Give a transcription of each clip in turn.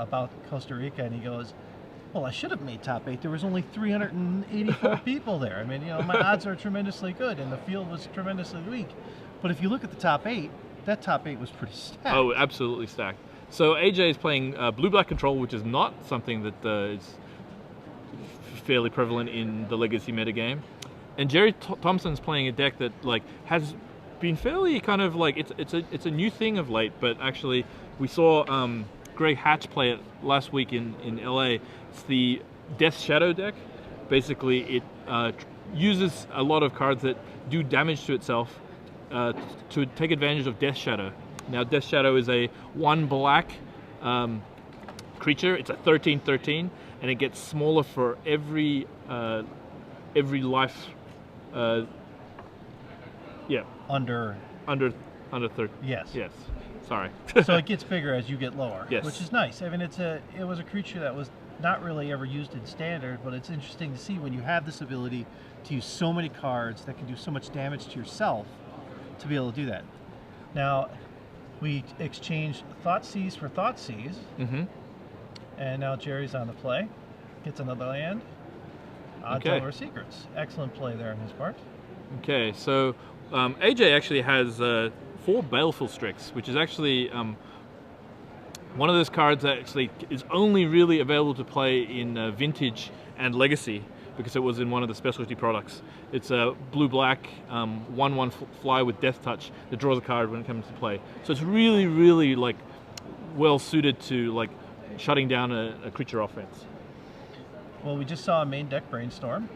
about Costa Rica, and he goes, well, I should have made top 8. There was only 384 people there. I mean, you know, my odds are tremendously good, and the field was tremendously weak. But if you look at the top 8, that top 8 was pretty stacked. Oh, absolutely stacked. So AJ is playing blue-black control, which is not something that is fairly prevalent in the Legacy metagame. And Gerry Thompson's playing a deck that has been fairly kind of it's a new thing of late. But actually, we saw Greg Hatch play it last week in LA. It's the Death Shadow deck. Basically, it uses a lot of cards that do damage to itself to take advantage of Death Shadow. Now, Death Shadow is a 1 black creature. It's a 13/13, and it gets smaller for every life. Yeah. Under 30. Yes. Yes. Sorry. So it gets bigger as you get lower. Yes. Which is nice. I mean, it was a creature that was not really ever used in Standard, but it's interesting to see when you have this ability to use so many cards that can do so much damage to yourself to be able to do that. Now, we exchanged Thoughtseize for Thoughtseize, and now Gerry's on the play. Gets another land. Delver Secrets. Excellent play there on his part. Okay, so AJ actually has 4 Baleful Strix, which is actually one of those cards that actually is only really available to play in Vintage and Legacy, because it was in one of the specialty products. It's a blue-black 1/1 fly with Death Touch that draws a card when it comes to play. So it's really, really well suited to shutting down a creature offense. Well, we just saw a main deck Brainstorm,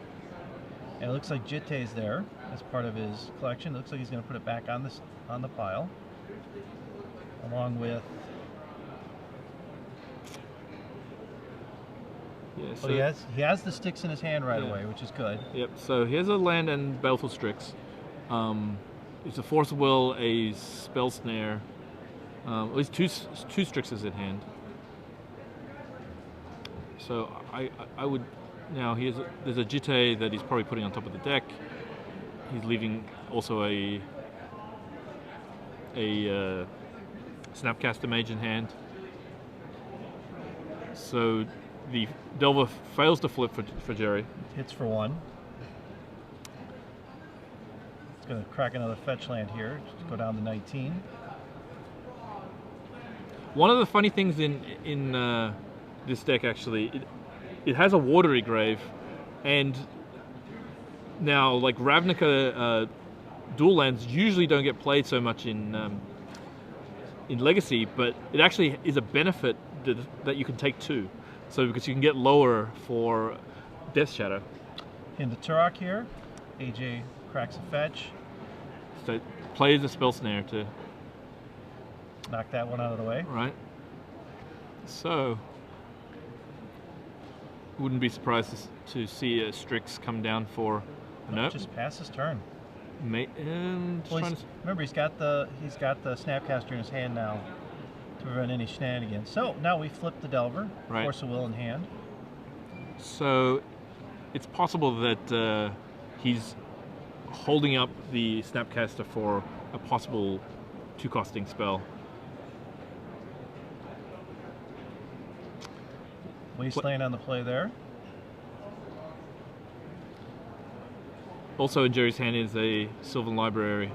and it looks like Jittei's there as part of his collection. It looks like he's going to put it back on the pile, along with. Yeah, so he has the sticks in his hand right away, which is good. Yep. So here's a land and Baleful Strix. It's a Force of Will, a Spell Snare. At least two Strixes in hand. So I would now there's a Jittei that he's probably putting on top of the deck. He's leaving also a Snapcaster Mage in hand. So the Delver fails to flip for Gerry. Hits for 1. It's going to crack another fetch land here. Just go down to 19. One of the funny things in this deck, actually, it has a Watery Grave, and now Ravnica dual lands usually don't get played so much in Legacy, but it actually is a benefit that you can take 2. So because you can get lower for Death Shadow. In the Turok here, AJ cracks a fetch. So plays a Spell Snare to knock that one out of the way. Right. So wouldn't be surprised to see a Strix come down for a nope. Just pass his turn. Remember, he's got the Snapcaster in his hand now to prevent any shenanigans. So now we flip the Delver, right. Force of Will in hand. So it's possible that he's holding up the Snapcaster for a possible 2-costing spell. Wasteland on the play there. Also in Gerry's hand is a Sylvan Library.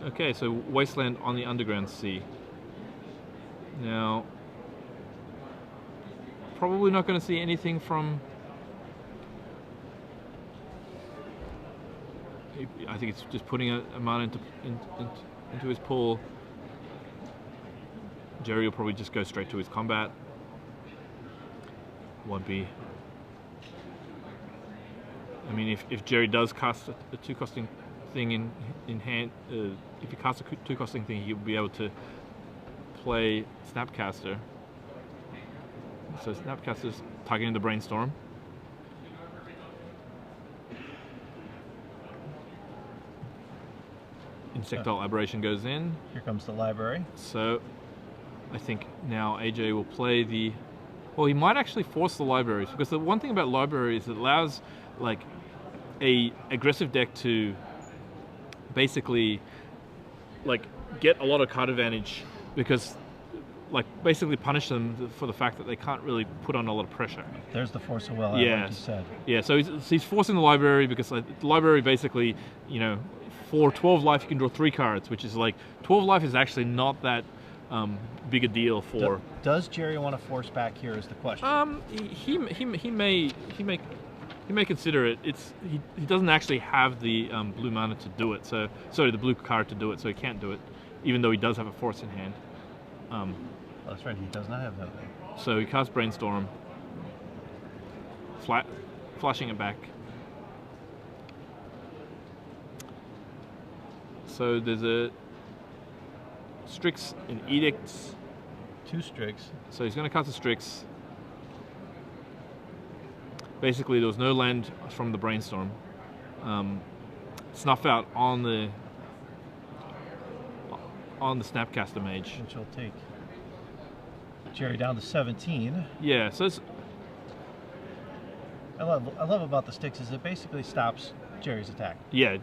Okay, so Wasteland on the Underground Sea. Now, probably not going to see anything from. I think it's just putting a mana into his pool. Gerry will probably just go straight to his combat. Won't be. I mean, if Gerry does cast a 2-costing thing in hand, if he casts a 2-costing thing, he'll be able to play Snapcaster. So Snapcaster's targeting the Brainstorm. Insectile Aberration goes in. Here comes the library. So I think now AJ will play the. Well, he might actually force the libraries, because the one thing about libraries is it allows a aggressive deck to basically get a lot of card advantage, because like basically punish them for the fact that they can't really put on a lot of pressure. There's the force of will, like you said. Yeah, so he's forcing the library because like, the library basically, you know, for 12 life you can draw 3 cards, which is like 12 life is actually not that big a deal for. Does Gerry want to force back here? Is the question. He may consider it. He doesn't actually have the blue mana to do it. So sorry, the blue card to do it. So he can't do it, even though he does have a force in hand. Oh, that's right. He does not have that. So he casts Brainstorm, flashing it back. So there's a Strix and Edicts. 2 Strix. So he's going to cast a Strix. Basically, there was no land from the Brainstorm. Snuff out on the Snapcaster Mage, which will take Gerry down to 17. Yeah, so it's, I love about the sticks is it basically stops Gerry's attack. Yeah,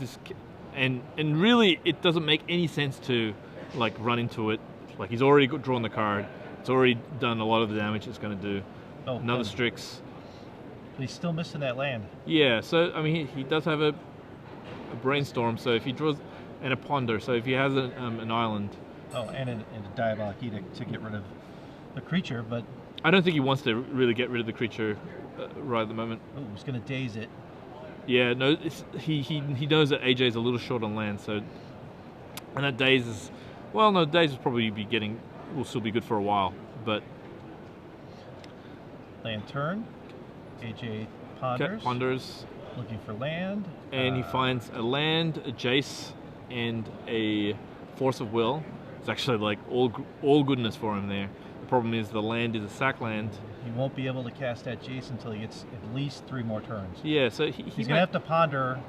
and really it doesn't make any sense to like run into it. Like he's already drawn the card. It's already done a lot of the damage it's going to do. Oh, another Strix. But he's still missing that land. Yeah, so I mean he does have a Brainstorm. So if he draws and a Ponder, so if he has an island. Oh, and a Diabolic Edict to get rid of the creature, but I don't think he wants to really get rid of the creature right at the moment. Oh, he's going to daze it. Yeah, no, he knows that AJ is a little short on land, so and that daze is, well, no, daze will probably will still be good for a while, but land turn. AJ ponders. Ponders. Looking for land. And he finds a land, a Jace, and a Force of Will. It's actually like all goodness for him there. The problem is the land is a sack land. He won't be able to cast that Jace until he gets at least 3 more turns. Yeah, so he's gonna have to ponder.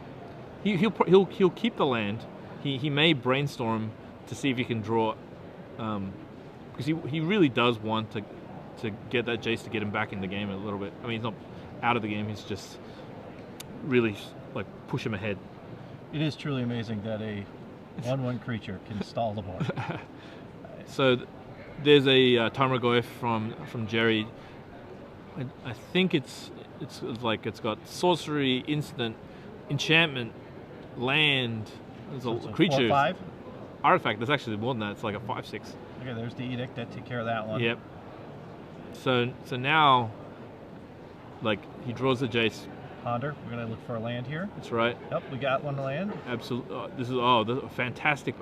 He'll keep the land. He may brainstorm to see if he can draw, because he really does want to get that Jace to get him back in the game a little bit. I mean, he's not out of the game. He's just really like push him ahead. It is truly amazing that a 1/1 creature can stall the board. So there's a Tarmogoyf from Gerry. I think it's like it's got sorcery, instant, enchantment, land. There's a creature. 4/5? Artifact. There's actually more than that. It's like a 5/6. Okay, there's the Edict that took care of that one. Yep. So now, like he draws the Jace. Ponder. We're gonna look for a land here. That's right. Yep, we got one land. Absolutely. This is a fantastic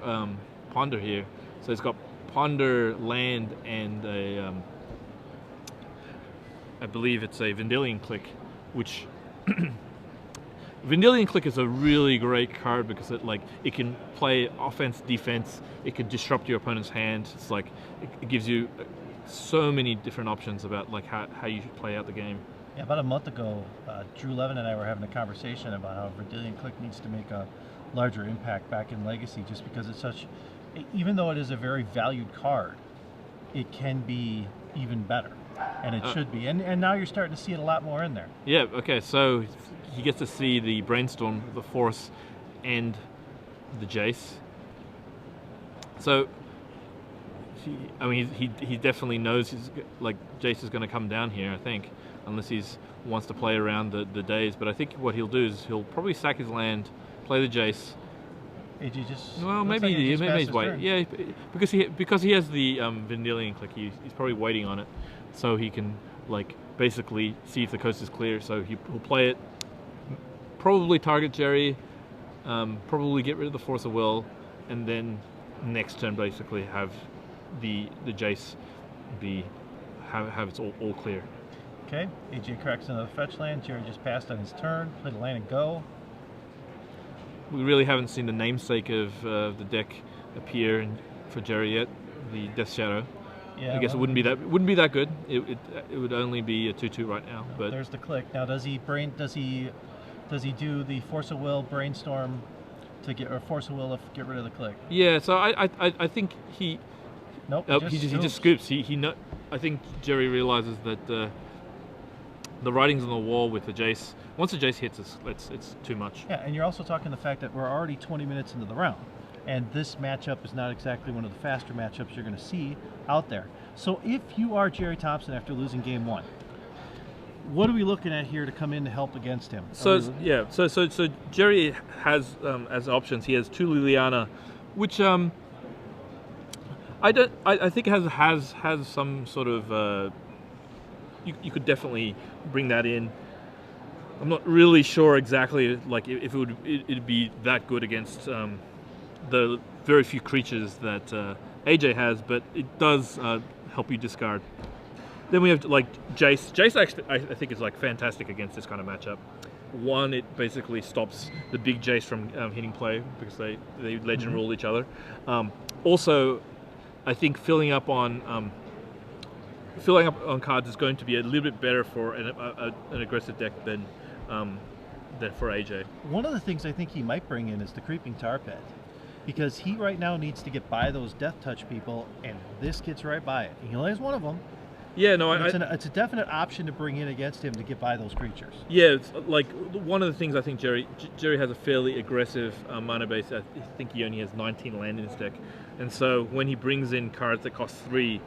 Ponder here. So it's got Ponder, land, and a I believe it's a Vendilion Click, which Vendilion Click is a really great card because it can play offense, defense. It can disrupt your opponent's hand. It's like it gives you so many different options about like how you should play out the game. Yeah, about a month ago, Drew Levin and I were having a conversation about how Vendilion Click needs to make a larger impact back in Legacy, just because it's such, even though it is a very valued card, it can be even better, and it should be. And now you're starting to see it a lot more in there. Yeah. Okay. So he gets to see the Brainstorm, the Force, and the Jace. So he definitely knows Jace is going to come down here, I think, unless he wants to play around the days. But I think what he'll do is he'll probably sack his land, play the Jace. AJ just maybe he's waiting. Yeah, because he has the Vendilion Click. He's probably waiting on it, so he can basically see if the coast is clear. So he'll play it, probably target Gerry, probably get rid of the Force of Will, and then next turn basically have the Jace have its all clear. Okay, AJ cracks another fetch land. Gerry just passed on his turn, played a land and go. We really haven't seen the namesake of the deck appear for Gerry yet, the Death Shadow. Yeah, I guess it wouldn't be that good. It would only be a 2/2 right now. But there's the click. Now does he do the Force of Will Brainstorm to get, or Force of Will to get rid of the click? Yeah, so I think he. Nope. He just scoops. I think Gerry realizes that the writing's on the wall with the Jace. Once the Jace hits, it's too much. Yeah, and you're also talking the fact that we're already 20 minutes into the round. and this matchup is not exactly one of the faster matchups you're going to see out there. So if you are Gerry Thompson after losing game 1, what are we looking at here to come in to help against him? So Gerry has as options. He has 2 Liliana, which I think has some sort of you could definitely bring that in. I'm not really sure exactly like if it'd be that good against the very few creatures that AJ has, but it does help you discard. Then we have like Jace. Jace actually, I think is like fantastic against this kind of matchup. One, it basically stops the big Jace from hitting play because they legend rule each other. Also, I think filling up on cards is going to be a little bit better for an aggressive deck than for AJ. One of the things I think he might bring in is the Creeping Tar Pit, because he right now needs to get by those Death Touch people, and this gets right by it. He only has one of them. Yeah, no, it's a definite option to bring in against him to get by those creatures. Yeah, it's like one of the things I think Gerry has a fairly aggressive mana base. I think he only has 19 land in his deck, and so when he brings in cards that cost 3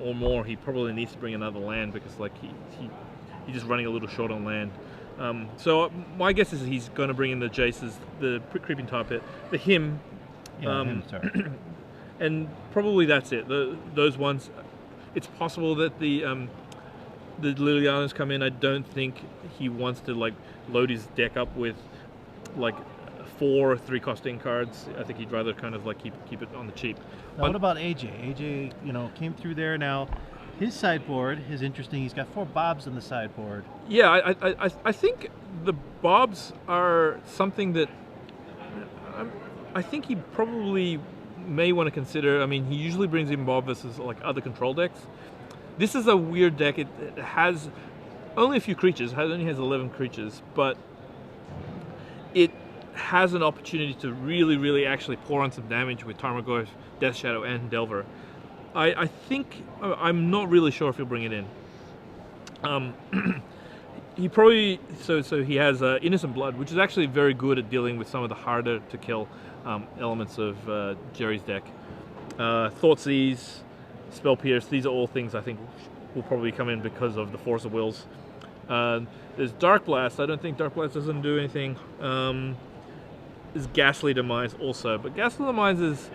or more, he probably needs to bring another land because like he's just running a little short on land. So my guess is he's going to bring in the Jaces, the Creeping Tar Pit, the Him, and probably that's it. Those ones. It's possible that the Lilianas come in. I don't think he wants to like load his deck up with like 4 3-costing cards. I think he'd rather kind of like keep it on the cheap. Now, what about AJ? AJ, came through there. Now, his sideboard is interesting. He's got 4 Bobs on the sideboard. Yeah, I think the Bobs are something that I think he probably may want to consider. I mean, he usually brings in Bob versus like other control decks. This is a weird deck. It has only a few creatures. It only has 11 creatures, but it has an opportunity to really actually pour on some damage with Tarmogoyf, Death Shadow, and Delver. I think I'm not really sure if he'll bring it in. He probably so he has Innocent Blood, which is actually very good at dealing with some of the harder to kill elements of Gerry's deck. Thoughtseize, Spell Pierce, these are all things I think will probably come in because of the Force of Wills. There's Dark Blast. I don't think Dark Blast doesn't do anything. There's Ghastly Demise also, but Ghastly Demise is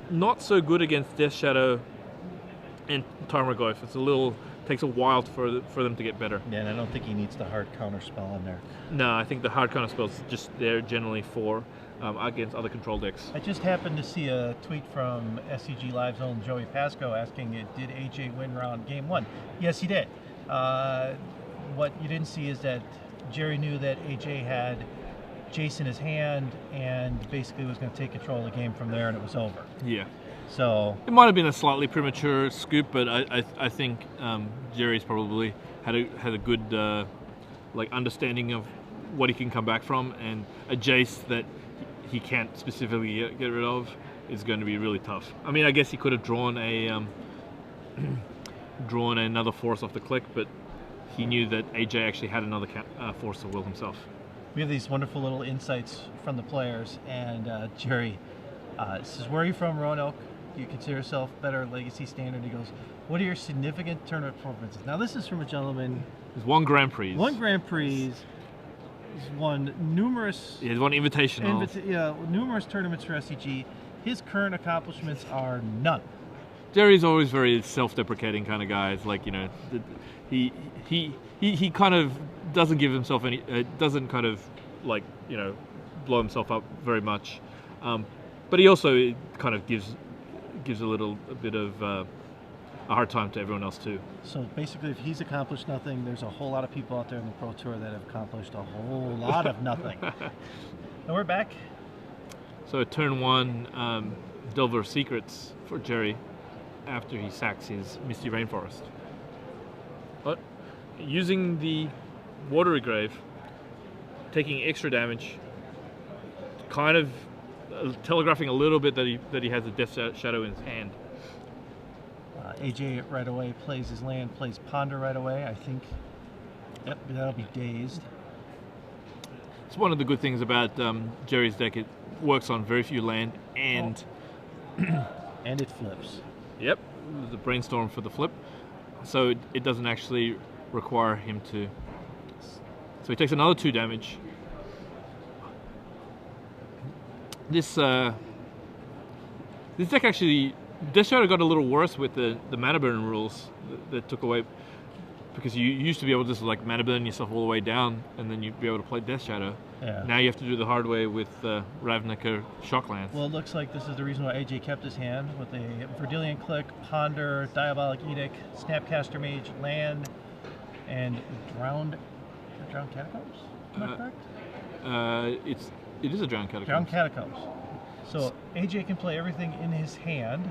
not so good against Death Shadow and Tarmogoyf. Takes a while for them to get better. Yeah, and I don't think he needs the hard counter spell in there. No, I think the hard counter spells just there generally for against other control decks. I just happened to see a tweet from SCG Live's own Joey Pasco asking, did AJ win round game 1? Yes, he did. What you didn't see is that Gerry knew that AJ had Jace in his hand and basically was going to take control of the game from there, and it was over. Yeah. So it might have been a slightly premature scoop, but I think Gerry's probably had a good like understanding of what he can come back from, and a Jace that he can't specifically get rid of is going to be really tough. I mean, I guess he could have drawn another Force off the click, but he knew that AJ actually had another Force to will himself. We have these wonderful little insights from the players, and Gerry says, "Where are you from, Roanoke? Do you consider yourself better Legacy Standard?" He goes, "What are your significant tournament performances?" Now, this is from a gentleman. There's one Grand Prix. One Grand Prix. He's won numerous. He's won invitational. Numerous tournaments for SCG. His current accomplishments are none. Gerry's always very self-deprecating kind of guy. It's like, he kind of doesn't give himself any. Doesn't kind of like blow himself up very much. But he also kind of gives a bit of a hard time to everyone else too. So basically, if he's accomplished nothing, there's a whole lot of people out there in the Pro Tour that have accomplished a whole lot of nothing. And we're back. So at turn 1, Delver of Secrets for Gerry after he sacks his Misty Rainforest. But using the Watery Grave, taking extra damage, kind of telegraphing a little bit that he has a Death Shadow in his hand. AJ right away plays his land, plays Ponder right away, I think. Yep, that'll be Dazed. it's one of the good things about Gerry's deck. It works on very few land, and and it flips. Yep, the brainstorm for the flip, so it doesn't actually require him to. So he takes another 2 damage. This deck actually, Death Shadow got a little worse with the mana burn rules that took away, because you used to be able to just like mana burn yourself all the way down and then you'd be able to play Death Shadow. Yeah. Now you have to do the hard way with Ravnica Shocklands. Well, it looks like this is the reason why AJ kept his hand with a Verdilian Click, Ponder, Diabolic Edict, Snapcaster Mage, Land, and Drowned Catacombs? Am I correct? It is a Drowned Catacombs. Drowned Catacombs. So AJ can play everything in his hand,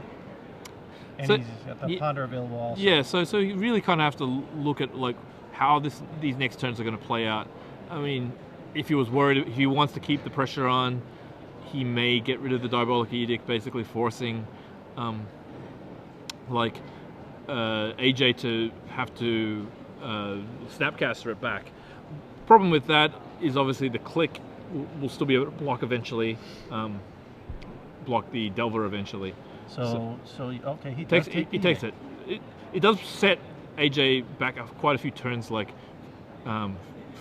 and so he's got the Ponder available also. Yeah, so you really kind of have to look at like how these next turns are going to play out. I mean, if he was worried, if he wants to keep the pressure on, he may get rid of the Diabolic Edict, basically forcing AJ to have to Snapcaster it back. Problem with that is obviously the click will still be able to block eventually, block the Delver eventually. So okay, he takes it. It does set AJ back quite a few turns, like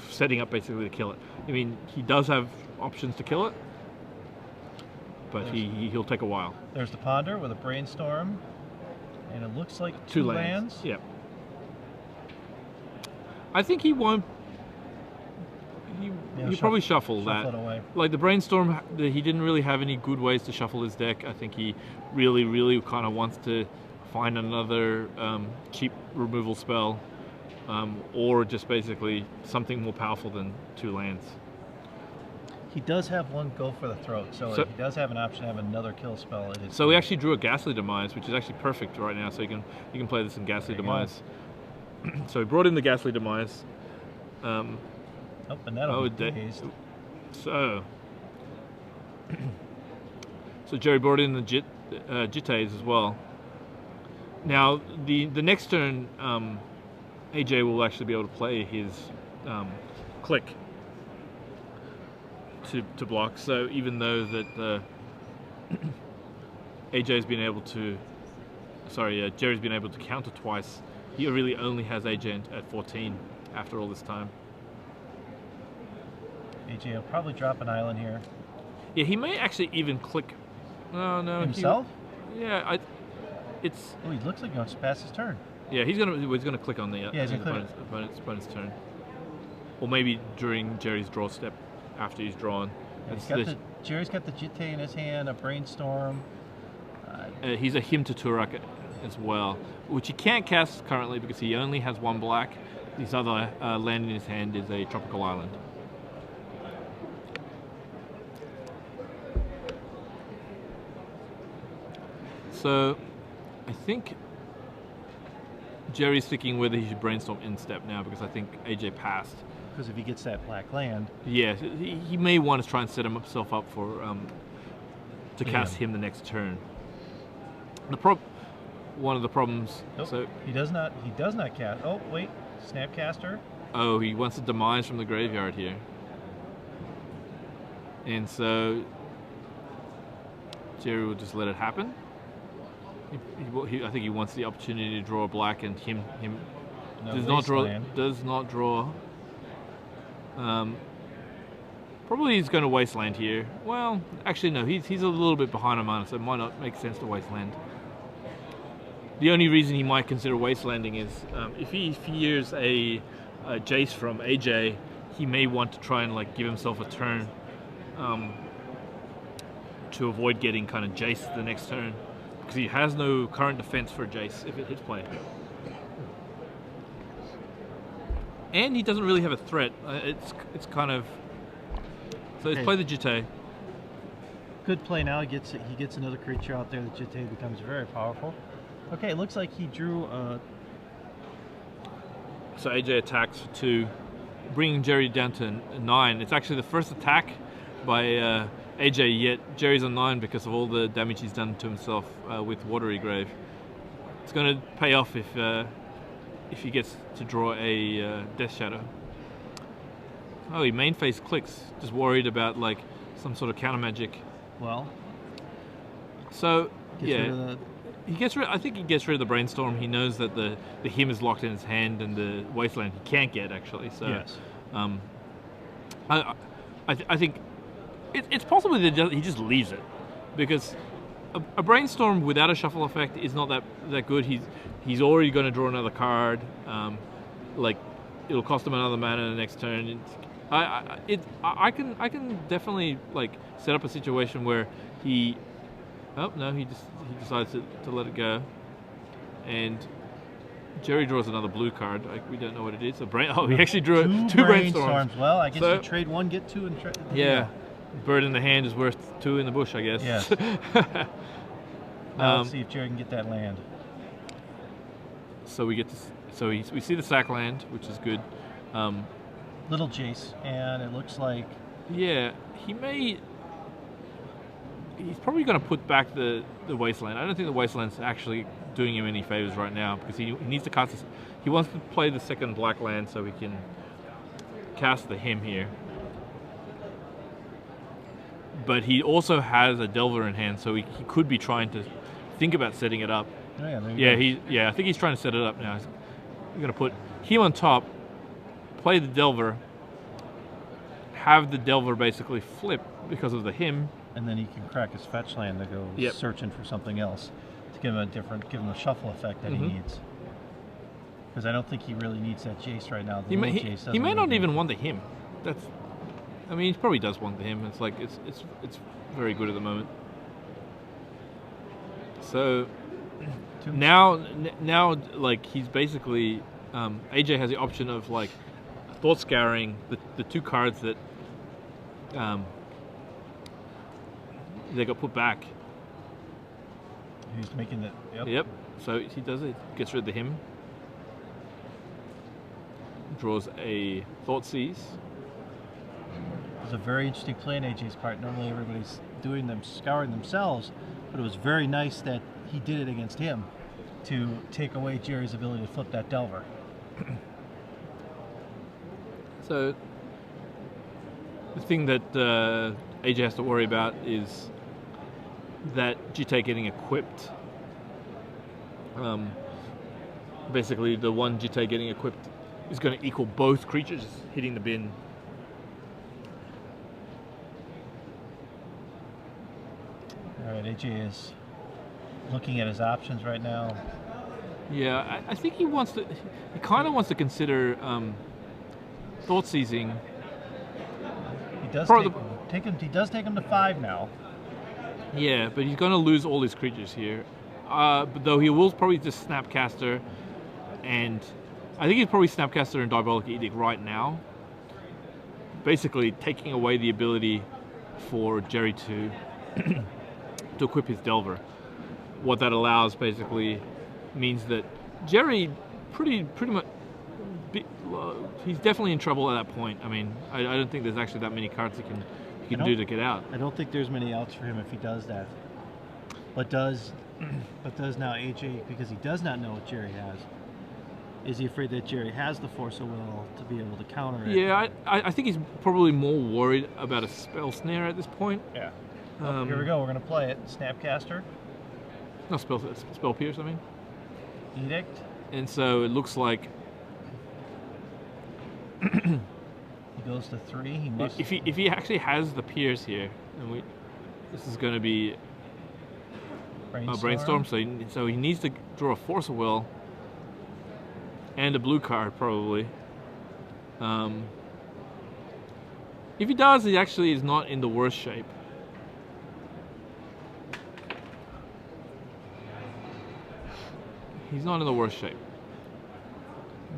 setting up basically to kill it. I mean, he does have options to kill it, but he'll take a while. There's the Ponder with a Brainstorm, and it looks like 2 lands. Yeah. I think he won't. He'll probably shuffle that. It away. Like the Brainstorm, he didn't really have any good ways to shuffle his deck. I think he really kind of wants to find another cheap removal spell, or just basically something more powerful than 2 lands. He does have 1 Go for the Throat, so he does have an option to have another kill spell. So he actually drew a Ghastly Demise, which is actually perfect right now. So you can play this in Ghastly Demise. So he brought in the Ghastly Demise. And that'll be dazed. So Gerry brought in the Jitays as well. Now the next turn, AJ will actually be able to play his click to block. So even though that AJ's been able to, Gerry's been able to counter twice, he really only has AJ at 14 after all this time. AJ will probably drop an island here. Yeah, he may actually even click. No. Himself? Yeah, he looks like he wants to pass his turn. Yeah, he's gonna click on the opponent's turn, or maybe during Gerry's draw step after he's drawn. Gerry's got the Jitte in his hand, a Brainstorm. He's a Hymn to Turak as well, which he can't cast currently because he only has 1 black. His other land in his hand is a Tropical Island. So, I think Gerry's thinking whether he should Brainstorm in step now, because I think AJ passed. Because if he gets that black land, yeah, he may want to try and set himself up for to cast him the next turn. One of the problems. Nope, so he does not cast. Oh wait, Snapcaster. Oh, he wants a Demise from the graveyard here, and so Gerry will just let it happen. I think he wants the opportunity to draw a black, and him does not draw. Probably he's going to Wasteland here. Well, actually no, he's a little bit behind on mana, so it might not make sense to Wasteland. The only reason he might consider Wastelanding is if he fears a Jace from AJ, he may want to try and like give himself a turn to avoid getting kind of Jace the next turn, because he has no current defense for Jace if it hits play. And he doesn't really have a threat. It's kind of... So let's play the Jitte. Good play now. He gets another creature out there. The Jitte becomes very powerful. Okay, it looks like he drew... So AJ attacks for 2, bringing Gerry down to 9. It's actually the first attack by AJ yet. Gerry's on 9 because of all the damage he's done to himself with Watery Grave. It's going to pay off if he gets to draw a Death Shadow. Oh, he main phase clicks, just worried about like some sort of counter magic. Well, so gets rid of the, he gets rid. I think he gets rid of the brainstorm. He knows that the him is locked in his hand, and the wasteland he can't get actually. So, yes. I think it's possible that he just leaves it, because a brainstorm without a shuffle effect is not that good. He's already going to draw another card. Like it'll cost him another mana the next turn. I can definitely like set up a situation where he. Oh no, he decides to let it go, and Gerry draws another blue card. We don't know what it is. He actually drew two brainstorms. Well, I guess you trade one, get two, and trade. Yeah, bird in the hand is worth two in the bush, I guess. Yes. Now let's see if Gerry can get that land. So we get to. So we see the sack land, which is good. Little Jace, and it looks like. Yeah, he's probably going to put back the wasteland. I don't think the wasteland's actually doing him any favors right now, because he needs to cast this. He wants to play the second black land so he can cast the him here. But he also has a Delver in hand, so he could be trying to think about setting it up. Oh, yeah, there you go. I think he's trying to set it up now. He's going to put him on top, play the Delver, have the Delver basically flip because of the him. And then he can crack his fetch land to go searching for something else to give him a shuffle effect that he needs. Because I don't think he really needs that Jace right now. He may not even want the him. I mean, he probably does want the him. It's like it's very good at the moment. So now like he's basically AJ has the option of like thought scouring the two cards that they got put back. He's making it. Yep. So he does it. Gets rid of the him. Draws a Thoughtseize. It's a very interesting play on AJ's part. Normally everybody's scouring themselves, but it was very nice that he did it against him to take away Gerry's ability to flip that Delver. So the thing that AJ has to worry about is that GT getting equipped. Basically, the one GT getting equipped is going to equal both creatures hitting the bin. All right, AJ is looking at his options right now. Yeah, I think he kind of wants to consider thought seizing. He does take him to 5 now. Yeah, but he's going to lose all his creatures here. But though he will probably just Snapcaster, and I think he's probably Snapcaster and Diabolic Edict right now. Basically taking away the ability for Gerry to equip his Delver. What that allows basically means that Gerry pretty much he's definitely in trouble at that point. I mean, I don't think there's actually that many cards he can do to get out. I don't think there's many outs for him if he does that. But does now AJ, because he does not know what Gerry has, is he afraid that Gerry has the Force of Will to be able to counter it? Yeah, I think he's probably more worried about a Spell Snare at this point. Yeah. Here we go. We're going to play it. Snapcaster. No, Spell Pierce, I mean. Edict. And so it looks like he goes to 3. He must. If he actually has the Pierce here, then this is going to be a Brainstorm. So he needs to draw a Force of Will and a blue card probably. If he does, he actually is not in the worst shape. He's not in the worst shape,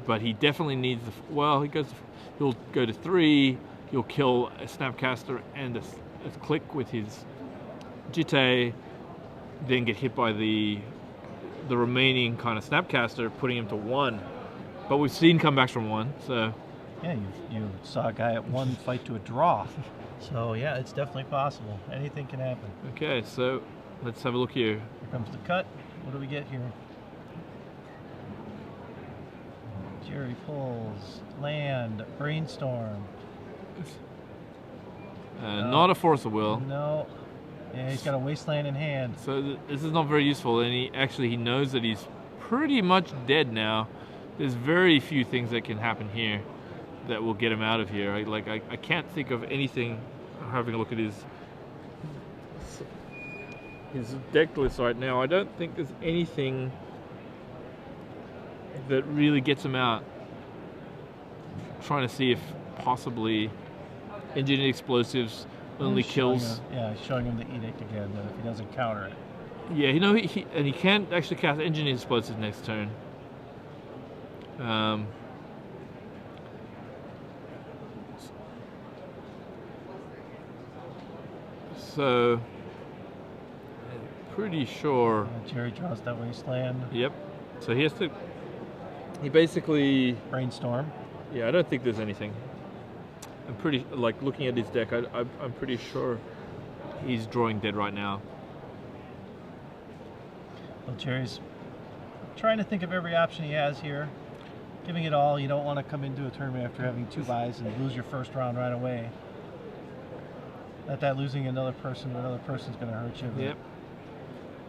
but he definitely needs he'll go to 3. He'll kill a Snapcaster and a click with his Jite, then get hit by the remaining kind of Snapcaster, putting him to 1. But we've seen comebacks from 1, so yeah, you saw a guy at 1 fight to a draw. So yeah, it's definitely possible. Anything can happen. Okay, so let's have a look here. Here comes the cut. What do we get here? Gerry pulls land, Brainstorm. Not a Force of Will. No. Yeah, he's got a Wasteland in hand. So this is not very useful, and he knows that he's pretty much dead now. There's very few things that can happen here that will get him out of here. I can't think of anything. Having a look at his deck list right now, I don't think there's anything that really gets him out. Trying to see if possibly engineered explosives only kills. Yeah, showing him the edict again, but if he doesn't counter it. Yeah, he can't actually cast engineered explosives next turn. So pretty sure. Gerry draws that Wasteland. Yep. So he has to. He basically Brainstorm. Yeah, I don't think there's anything. I'm pretty looking at his deck. I'm pretty sure he's drawing dead right now. Well, Gerry's trying to think of every option he has here, giving it all. You don't want to come into a tournament after having 2 buys and lose your first round right away. Not that losing another person's going to hurt you. Yep.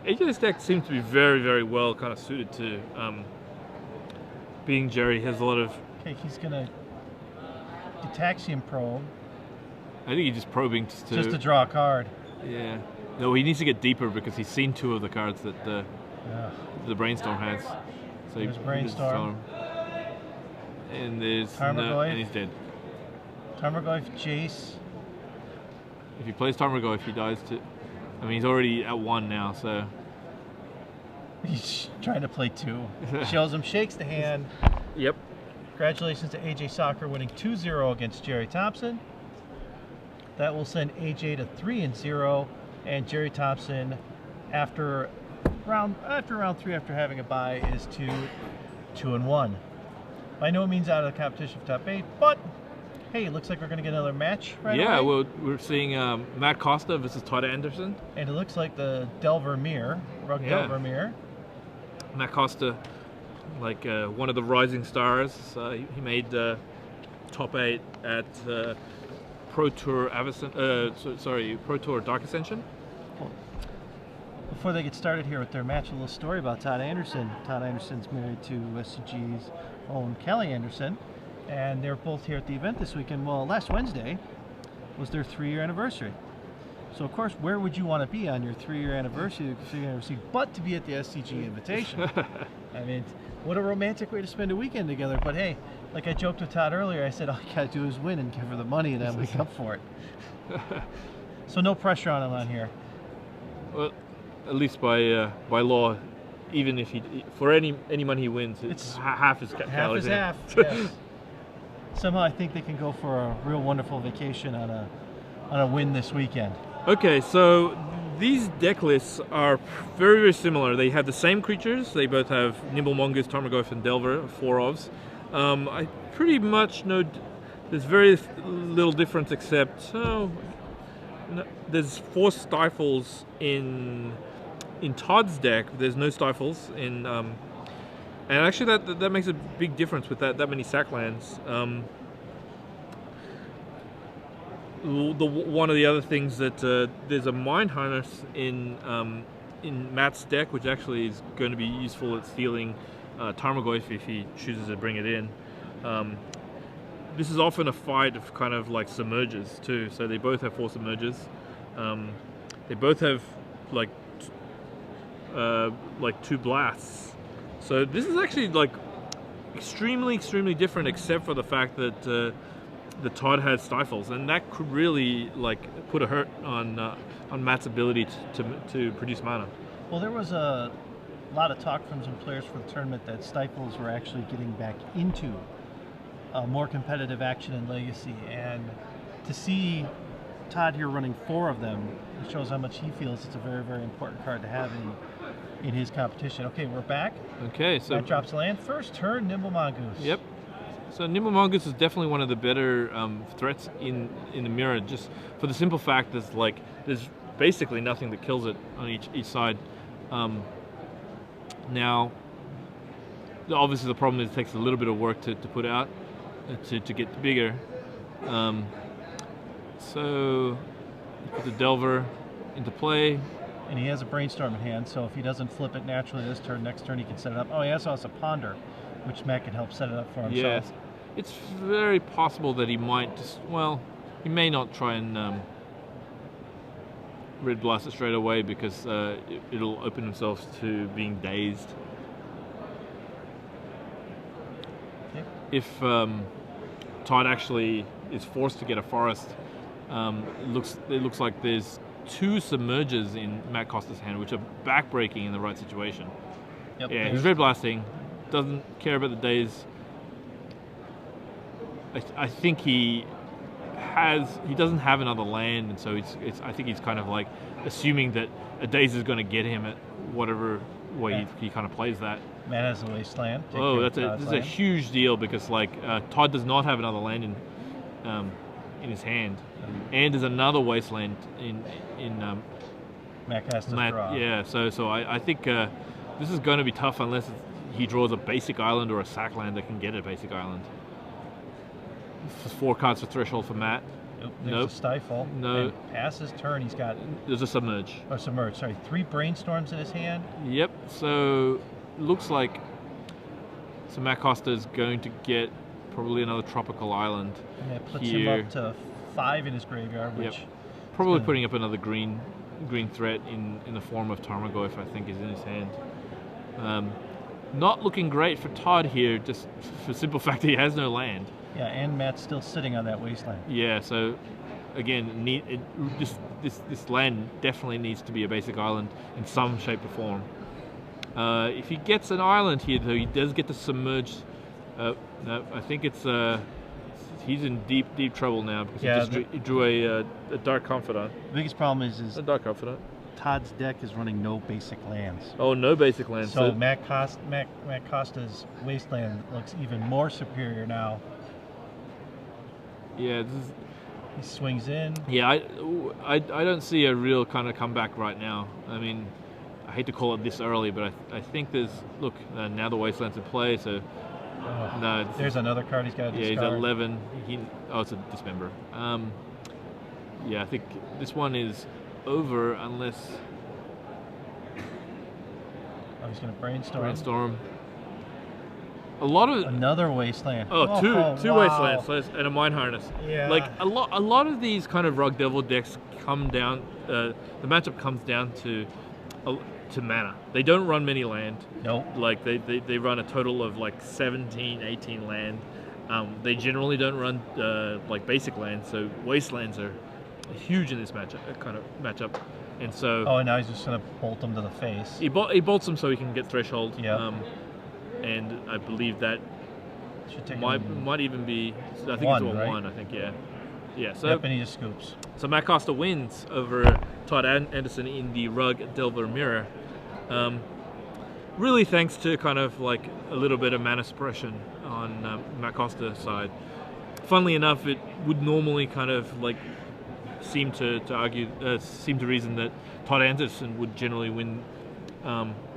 AJ's deck seems to be very, very well kind of suited to being Gerry. Has a lot of. Okay, he's going to Gitaxian probe. I think he's just probing just to draw a card. Yeah. No, he needs to get deeper because he's seen 2 of the cards that the Brainstorm has. So there's Brainstorm. And there's Tarmogoyf. And he's dead. Tarmogoyf, Jace. If he plays Tarmogoyf, he dies to. I mean, he's already at 1 now, so. He's trying to play 2. Shows him, shakes the hand. Yep. Congratulations to AJ Sacher winning 2-0 against Gerry Thompson. That will send AJ to 3-0, and Gerry Thompson, after round 3, after having a bye, is 2-1. By no means out of the competition for top 8, but hey, it looks like we're going to get another match right away. Yeah, well, we're seeing Matt Costa versus Todd Anderson. And it looks like the Delver Mirror, Delver Mirror. Matt Costa, one of the rising stars. He made top 8 at Pro Tour Pro Tour Dark Ascension. Before they get started here with their match, a little story about Todd Anderson. Todd Anderson's married to SCG's own Kelly Anderson, and they're both here at the event this weekend. Well, last Wednesday was their 3-year anniversary. So, of course, where would you want to be on your 3-year anniversary but to be at the SCG Invitation? I mean, what a romantic way to spend a weekend together. But hey, like I joked with Todd earlier, I said all you got to do is win and give her the money and I'll make up for it. So no pressure on him on here. Well, at least by law, even if for any money he wins, it's half his calories. Half is half, yes. Somehow I think they can go for a real wonderful vacation on a win this weekend. Okay, so these deck lists are very, very similar. They have the same creatures. They both have Nimble Mongoose, Tarmogoyf, and Delver, 4 ofs. I pretty much know there's very little difference except there's 4 stifles in Todd's deck. There's no stifles in, and actually that makes a big difference with that many sack lands. One of the other things that there's a Mind Harness in Matt's deck, which actually is going to be useful at stealing Tarmogoyf if he chooses to bring it in. This is often a fight of kind of like submerges too. So they both have 4 submerges. They both have like 2 blasts. So this is actually like extremely different, except for the fact that the Todd had stifles, and that could really put a hurt on Matt's ability to produce mana. Well, there was a lot of talk from some players for the tournament that stifles were actually getting back into more competitive action in Legacy, and to see Todd here running 4 of them, it shows how much he feels it's a very, very important card to have in his competition. Okay, we're back. Okay, so that drops land. First turn, Nimble Mongoose. Yep. So Nimble Mongoose is definitely one of the better threats in the mirror, just for the simple fact there's basically nothing that kills it on each side. Now, obviously the problem is it takes a little bit of work to put out to get bigger. So he puts a Delver into play. And he has a Brainstorm in hand, so if he doesn't flip it naturally this turn, next turn he can set it up. Oh, he also has a Ponder, which Matt can help set it up for himself. Yes, it's very possible that he might just, well, he may not try and Red Blast it straight away because it'll open himself to being dazed. Yep. If Todd actually is forced to get a Forest, it looks like there's 2 Submerges in Matt Costa's hand, which are backbreaking in the right situation. Yep, yeah, he's Red Blasting, doesn't care about the daze. I think he doesn't have another land, and so I think he's kind of like assuming that a daze is going to get him at whatever way he kind of plays that. Matt has a Wasteland. Oh, this is a huge deal because like Todd does not have another land in his hand, and there's another Wasteland in Matt has to draw. Yeah, so I think this is going to be tough unless he draws a basic island or a sack land that can get a basic island. 4 cards for Threshold for Matt. Nope. A Stifle. No. And past his turn, he's got... There's a Submerge. Or Submerge, sorry. 3 Brainstorms in his hand. Yep, so looks like Matt Costa is going to get probably another Tropical Island. And that puts him up to 5 in his graveyard, which... Yep. Probably putting up another green threat in the form of Tarmogoyf, I think, is in his hand. Not looking great for Todd here, just for the simple fact that he has no land. Yeah, and Matt's still sitting on that Wasteland. Yeah, so again, this land definitely needs to be a basic island in some shape or form. If he gets an island here, though, he does get to submerge. No, I think it's he's in deep trouble now because he drew a Dark Confidant. The biggest problem is a Dark Confidant. Todd's deck is running no basic lands. Oh, no basic lands. So Matt Costa's Wasteland looks even more superior now. Yeah, he swings in. Yeah, I don't see a real kind of comeback right now. I mean, I hate to call it this early, but I think there's now the Wasteland's in play, so no. There's another card he's got to discard. Yeah, he's 11. It's a Dismember. Yeah, I think this one is over unless. Oh, he's going to Brainstorm. A lot of another Wasteland. Two wow. Wastelands and a Mind Harness. Yeah. Like a lot of these kind of Rug Devil decks come down. The matchup comes down to mana. They don't run many land. Nope. Like they run a total of like 17, 18 land. They generally don't run like basic land. So Wastelands are huge in this matchup. And so. Oh, and now he's just gonna bolt them to the face. He bolts them so he can get Threshold. Yeah. And I believe that might even be. I think one, it's a right? 1. I think yeah. So yep, and he just scoops. So Matt Costa wins over Todd Anderson in the Rug Delver Mirror. Really thanks to kind of like a little bit of mana suppression on Matt Costa's side. Funnily enough, it would normally kind of like seem to reason that Todd Anderson would generally win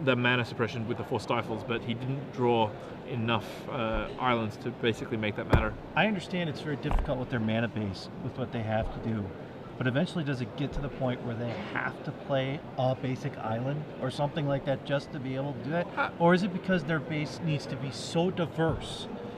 the mana suppression with the 4 Stifles, but he didn't draw enough islands to basically make that matter. I understand it's very difficult with their mana base, with what they have to do, but eventually does it get to the point where they have to play a basic island or something like that just to be able to do that? Or is it because their base needs to be so diverse